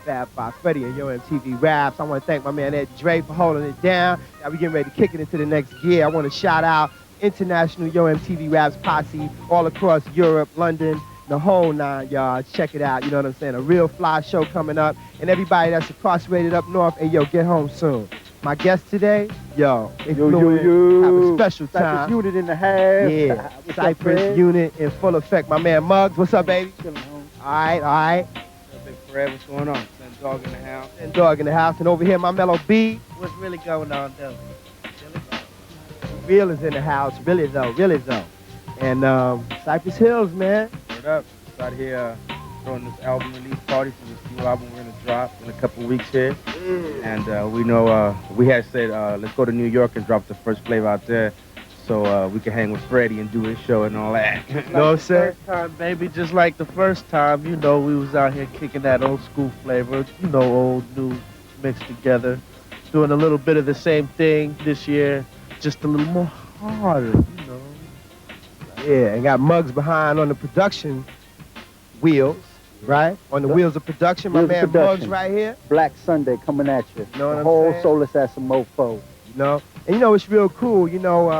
Fab by Freddie and Yo MTV Raps. I want to thank my man Ed Dre for holding it down. Now we getting ready to kick it into the next gear. I want to shout out international Yo MTV Raps posse all across Europe, London, the whole 9 yards. Check it out, you know what I'm saying? A real fly show coming up. And everybody that's incarcerated up north, hey, yo, get home soon. My guest today, yo, they flew in, have a special time. Cypress Unit in the house. Yeah, Cypress Unit in full effect. My man Muggs, what's up, baby? All right, all right. Big Fred, what's going on? Send Dog in the house. And Dog in the house. And over here, my mellow B. What's really going on, though? Real is in the house, really though, really though. And Cypress Hills, man. Word up. Just out here throwing this album release party for this new album we're going to drop in a couple of weeks here. And we know, we had said, let's go to New York and drop the first flavor out there so we can hang with Freddie and do his show and all that. You know what I'm saying? First time, baby, just like the first time, you know, we was out here kicking that old school flavor, you know, old, new, mixed together. Doing a little bit of the same thing this year, just a little more harder, you know. Yeah, and got Muggs behind on the production wheels, right? On the wheels of production, my man Muggs right here. Black Sunday coming at you. Know what the I'm whole saying? soulless ass of mofo. You know? And you know, it's real cool, you know,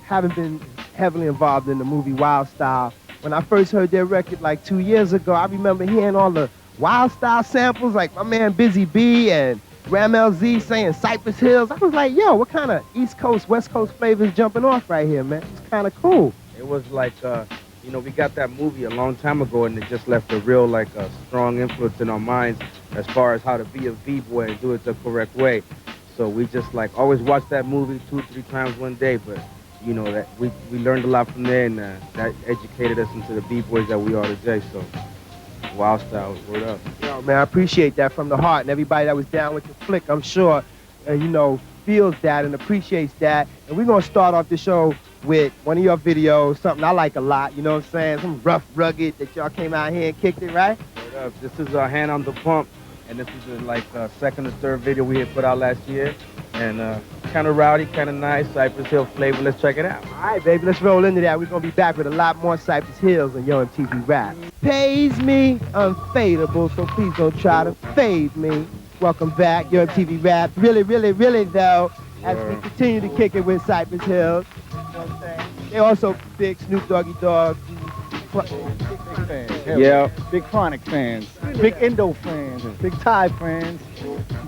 having been heavily involved in the movie Wild Style. When I first heard their record like 2 years ago, I remember hearing all the Wild Style samples, like my man Busy B and Ram LZ saying Cypress Hills. I was like, yo, what kind of East Coast, West Coast flavors jumping off right here, man? It's kind of cool. It was like, you know, we got that movie a long time ago and it just left a real, like, strong influence in our minds as far as how to be a B-boy and do it the correct way. So we just, like, always watch that movie 2-3 times one day, but, you know, that we learned a lot from there and that educated us into the B-boys that we are today, so Wild Style, word up. Yo, man, I appreciate that from the heart, and everybody that was down with the flick, I'm sure, you know, feels that and appreciates that. And we're going to start off the show with one of your videos, something I like a lot, you know what I'm saying? Some rough, rugged that y'all came out here and kicked it, right? Word up. This is Hand on the Pump, and this is like second or third video we had put out last year. And kind of rowdy, kind of nice, Cypress Hill flavor. Let's check it out. All right, baby, let's roll into that. We're going to be back with a lot more Cypress Hills on Yo MTV Rap. Pays me unfadable, so please don't try to fade me. Welcome back, Yo MTV Rap. Really, really, really, though, as we continue to kick it with Cypress Hills. You know what I'm saying? They also big Snoop Doggy Dogg. Big fans. Yeah. Big Chronic fans. Big Indo fans. Big Thai fans.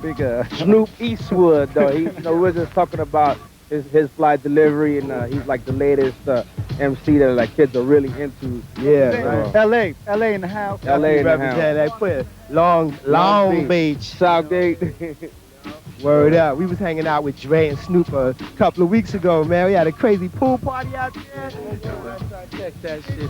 Big Snoop Eastwood, though. He, you know, we're just talking about his fly delivery, and he's like the latest MC that like kids are really into. Yeah. LA in the house. LA in the house. They put Long Beach. Southgate. Word up. We was hanging out with Dre and Snoop a couple of weeks ago, man. We had a crazy pool party out there. Check that shit,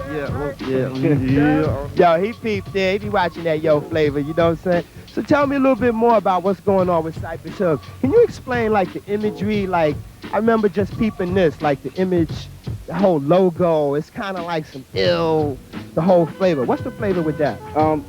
Yo, he peeped there. He be watching that Yo flavor, you know what I'm saying? So tell me a little bit more about what's going on with Cypress Hill. Can you explain, like, the imagery? Like, I remember just peeping this, like, the image, the whole logo. It's kind of like some ill, the whole flavor. What's the flavor with that?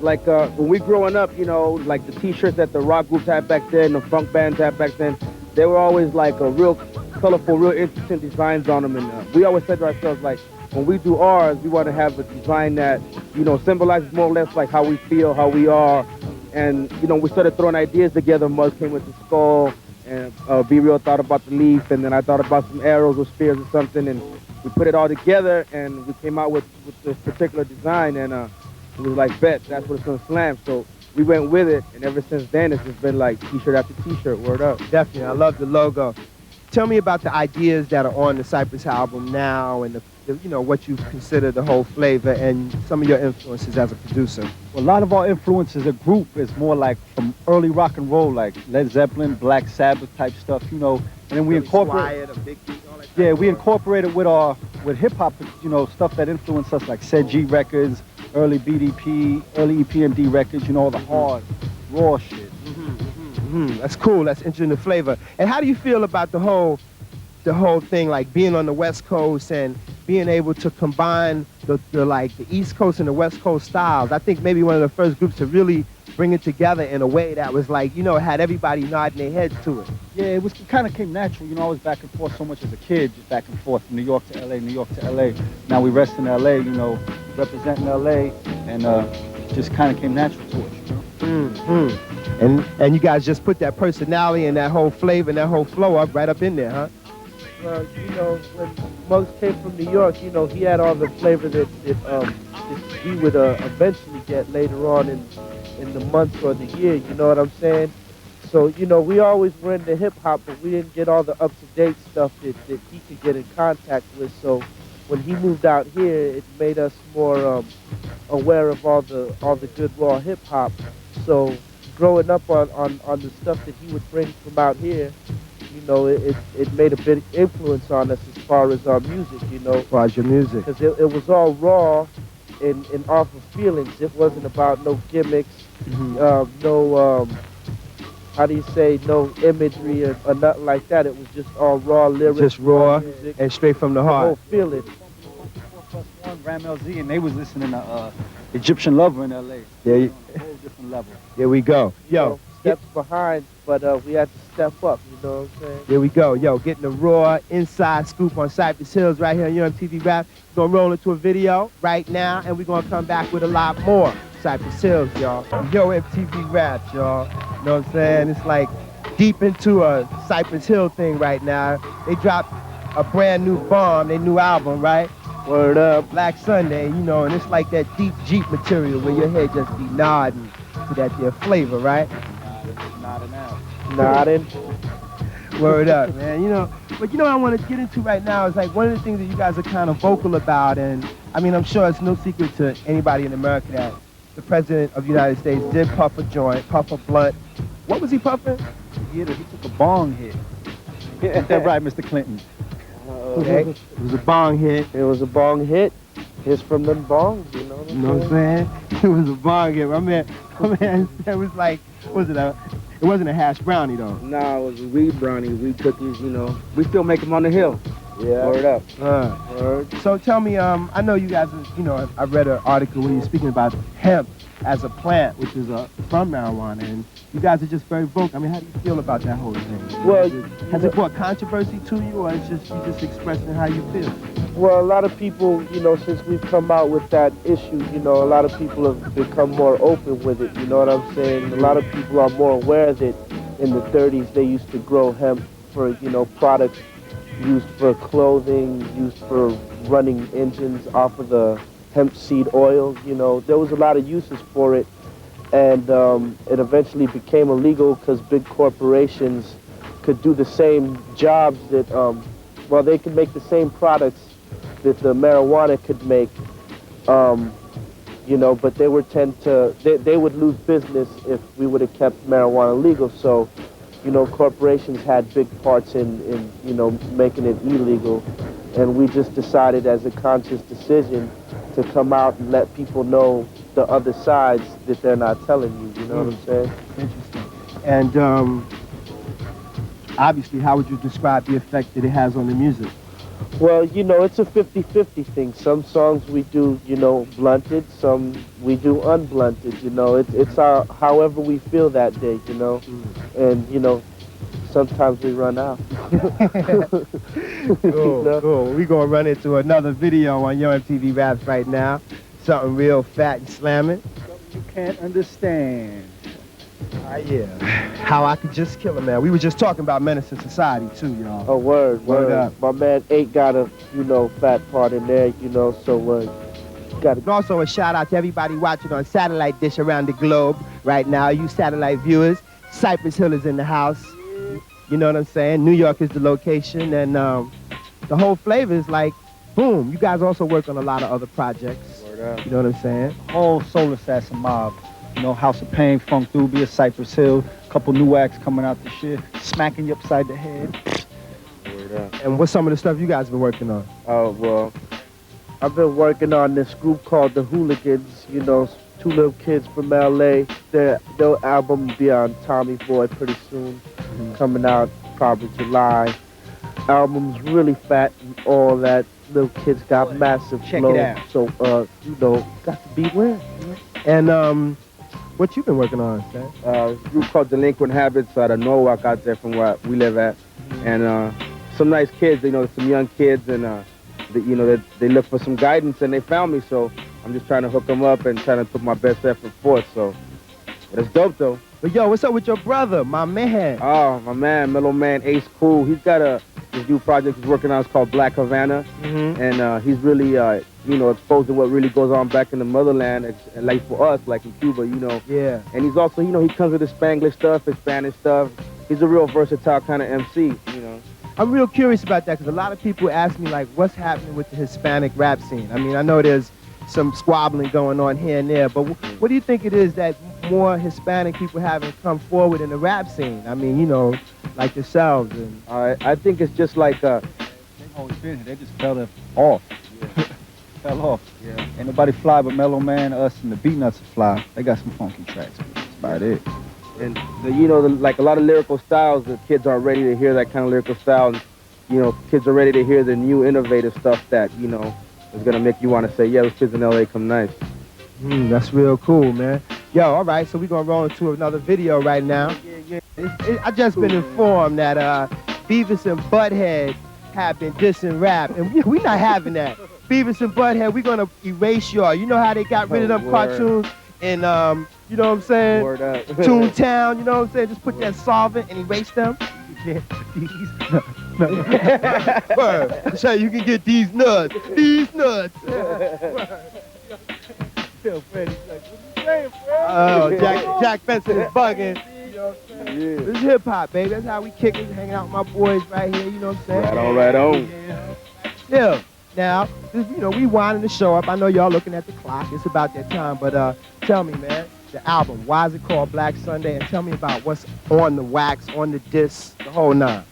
Like when we growing up, you know, like the T-shirts that the rock groups had back then, the funk bands had back then, they were always like a real colorful, real interesting designs on them. And we always said to ourselves, like, when we do ours, we want to have a design that, you know, symbolizes more or less like how we feel, how we are. And, you know, we started throwing ideas together. Muzz came with the skull, and Be Real thought about the leaf, and then I thought about some arrows or spears or something, and we put it all together, and we came out with this particular design, and it was like, bet, that's what it's gonna slam. So we went with it, and ever since then, it's just been like T-shirt after T-shirt, word up. Definitely, I love the logo. Tell me about the ideas that are on the Cypress album now, and the you know, what you consider the whole flavor and some of your influences as a producer. Well, a lot of our influences, a group, is more like from early rock and roll, like Led Zeppelin, Black Sabbath type stuff, you know. And then we incorporate. Yeah, we incorporated with hip hop, you know, stuff that influenced us, like Said G records, early BDP, early EPMD records, you know, all the hard, raw shit. That's cool. That's interesting, the flavor. And how do you feel about the whole thing, like being on the West Coast and being able to combine the East Coast and the West Coast styles? I think maybe one of the first groups to really bring it together in a way that was like, you know, had everybody nodding their heads to it. Yeah, it kind of came natural. You know, I was back and forth so much as a kid, just back and forth from New York to LA, New York to LA. Now we rest in LA, you know, representing LA, and just kind of came natural to us, you know? And you guys just put that personality and that whole flavor and that whole flow up right up in there, huh? Well, you know, when Muggs came from New York, you know, he had all the flavor that we would eventually get later on in the months or the year, you know what I'm saying? So, you know, we always were into hip-hop, but we didn't get all the up-to-date stuff that he could get in contact with. So when he moved out here, it made us more aware of all the good raw hip-hop. So growing up on the stuff that he would bring from out here, you know, it made a big influence on us as far as our music, you know. As far as your music. Because it was all raw and off of feelings. It wasn't about no gimmicks, no, how do you say, no imagery or nothing like that. It was just all raw lyrics. Just raw music, and straight from the the whole heart. feeling. 4+1 Ram LZ, and they was listening to Egyptian Lover in L.A. There, On a whole different level. there we go. You Yo, know, steps behind, but we had to step up, you know what I'm saying? here we go. Yo, getting the raw inside scoop on Cypress Hills right here on UMTV Rap. We're gonna roll into a video right now, and we're gonna come back with a lot more Cypress Hills, y'all. Yo, MTV Raps, y'all. You know what I'm saying? It's like deep into a Cypress Hill thing right now. They dropped a brand new bomb, their new album, right? Word up, Black Sunday, you know, and it's like that deep Jeep material where your head just be nodding to that there flavor, right? Nodding out. Nodding. Word up, man. You know, but you know what I want to get into right now is like one of the things that you guys are kind of vocal about, and I mean, I'm sure it's no secret to anybody in America that the President of the United States did puff a joint, puff a blunt. What was he puffing? He took a bong hit. Is that right, Mr. Clinton? Okay. It was a bong hit. It was a bong hit. Hits from them bongs, you know what I'm You know what I'm saying? It was a bong hit. My man, it was like, what was it? It wasn't a hash brownie though. Nah, it was weed brownie, weed cookies, you know. We still make them on the hill. Yeah. Word up. Word. So tell me, I know you guys, you know, I read an article where you're speaking about hemp as a plant, which is from marijuana, and you guys are just very vocal. I mean, how do you feel about that whole thing? Well, has it brought controversy to you, or it's just you just expressing how you feel? Well, a lot of people, you know, since we've come out with that issue, you know, a lot of people have become more open with it, you know what I'm saying? A lot of people are more aware that in the 30s they used to grow hemp for, you know, products used for clothing, used for running engines off of the hemp seed oil, you know. There was a lot of uses for it, and it eventually became illegal because big corporations could do the same jobs that, well, they could make the same products that the marijuana could make, you know, but they would they would lose business if we would have kept marijuana legal. So, you know, corporations had big parts in you know, making it illegal, and we just decided as a conscious decision to come out and let people know the other sides that they're not telling you, you know what I'm saying? Interesting. And obviously, how would you describe the effect that it has on the music? Well, you know, it's a 50-50 thing. Some songs we do, you know, blunted, some we do unblunted, you know. It's our, however we feel that day, you know. And, you know, sometimes we run out. Cool, cool. We're going to run into another video on Yo MTV Raps right now. Something real fat and slamming. You can't understand. Yeah. How I could just kill a man. We were just talking about Menace in Society, too, y'all. Oh, word. Word up. My man 8 got a, you know, fat part in there, you know, so got And also a shout out to everybody watching on satellite dish around the globe right now. You satellite viewers, Cypress Hill is in the house. You know what I'm saying? New York is the location, and the whole flavor is like, boom. You guys also work on a lot of other projects. Word up. You know what I'm saying? Whole Soul Assassin mob. You know, House of Pain, Funk Dubia, Cypress Hill, a couple new acts coming out this year, smacking you upside the head. Word up. And what's some of the stuff you guys been working on? Oh, well, I've been working on this group called The Hooligans, you know, 2 little kids from L.A. Their album will be on Tommy Boy pretty soon, coming out probably July. Album's really fat and all that. Little kids got massive Check flow. it out. So, you know, got to beware. And what you been working on, Stan? A group called Delinquent Habits out of Norwalk out there from where we live at. And some nice kids, you know, some young kids, and you know, they look for some guidance, and they found me, so I'm just trying to hook them up and trying to put my best effort forth, so. But it's dope, though. But yo, what's up with your brother, my man? Oh, my man, Mellow Man, Ace Cool. He's got this new project he's working on. It's called Black Havana. And he's really, you know, exposing what really goes on back in the motherland, like for us, like in Cuba, you know. Yeah. And he's also, you know, he comes with the Spanglish stuff, his Spanish stuff. He's a real versatile kind of MC, you know. I'm real curious about that because a lot of people ask me, like, what's happening with the Hispanic rap scene? I mean, I know there's some squabbling going on here and there, but what do you think it is that more Hispanic people haven't come forward in the rap scene? I mean, you know, like yourselves. And I think it's just like... They've always been here. They just fell off. Yeah. Fell off. Yeah. Ain't nobody fly but Mellow Man, us, and the Beat Nuts are fly. They got some funky tracks, but that's about it. And, you know, like a lot of lyrical styles, the kids aren't ready to hear that kind of lyrical style. And, you know, kids are ready to hear the new innovative stuff that, you know, is going to make you want to say, yeah, those kids in L.A. come nice. That's real cool, man. Yo, all right, so we're going to roll into another video right now. I just been informed that Beavis and Butthead have been dissing rap, and we not having that. Beavis and Butthead, we're going to erase y'all. You know how they got rid of them cartoons and, you know what I'm saying? Word up. Toontown, you know what I'm saying? Just put that solvent and erase them. Word. So you can get these nuts. These nuts. Oh, Jack Benson is bugging. This is hip hop, baby. That's how we kicking, hanging out with my boys right here. You know what I'm saying? Right on, right on. Yeah. Now, you know, we winding the show up. I know y'all looking at the clock. It's about that time. But tell me, man, the album, why is it called Black Sunday? And tell me about what's on the wax, on the disc, the whole nine.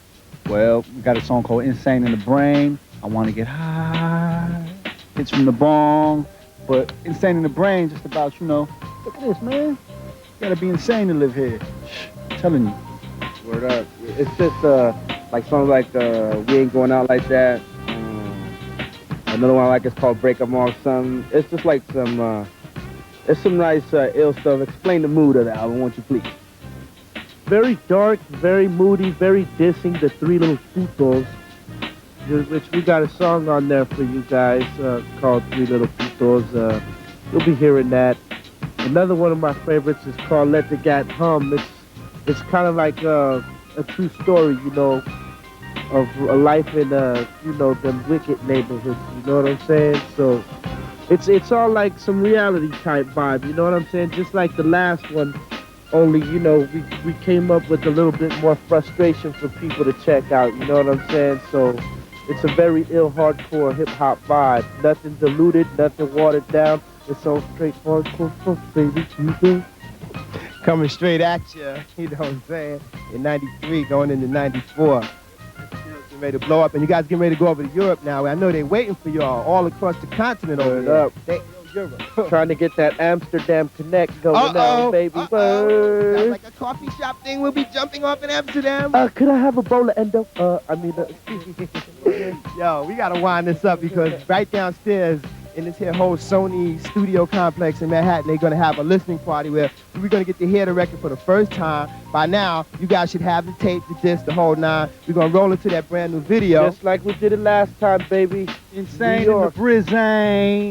Well, we got a song called Insane in the Brain. I want to get high. Hits from the bong. But Insane in the Brain, just about, you know, look at this, man. You gotta be insane to live here. I'm telling you. Word up. It's just like songs like We Ain't Going Out Like That. Another one I like is called Break 'Em Off Something. It's just like some, it's some nice ill stuff. Explain the mood of the album, won't you please? Very dark, very moody, very dissing the Three Little Putos, which we got a song on there for you guys called Three Little Putos. You'll be hearing that. Another one of my favorites is called Let the Gat Hum. It's kind of like a true story, you know, of a life in, you know, them wicked neighborhoods, you know what I'm saying? So it's all like some reality type vibe, you know what I'm saying? Just like the last one, only, you know, we came up with a little bit more frustration for people to check out, you know what I'm saying? So it's a very ill hardcore hip hop vibe. Nothing diluted, nothing watered down. It's all straight hardcore stuff, baby. Coming straight at you, you know what I'm saying? In 93, going into 94. Getting ready to blow up, and you guys getting ready to go over to Europe now. I know they're waiting for y'all all across the continent over there. Europe. Trying to get that Amsterdam Connect going now, baby. Sounds like a coffee shop thing. We'll be jumping off in Amsterdam. Could I have a bowl of Endo? Yo, we gotta wind this up because right downstairs in this here whole Sony studio complex in Manhattan, they're gonna have a listening party where we're gonna get to hear the record for the first time. By now, you guys should have the tape, the disc, the whole nine. We're gonna roll into that brand new video. Just like we did it last time, baby. Insane in the Brizane.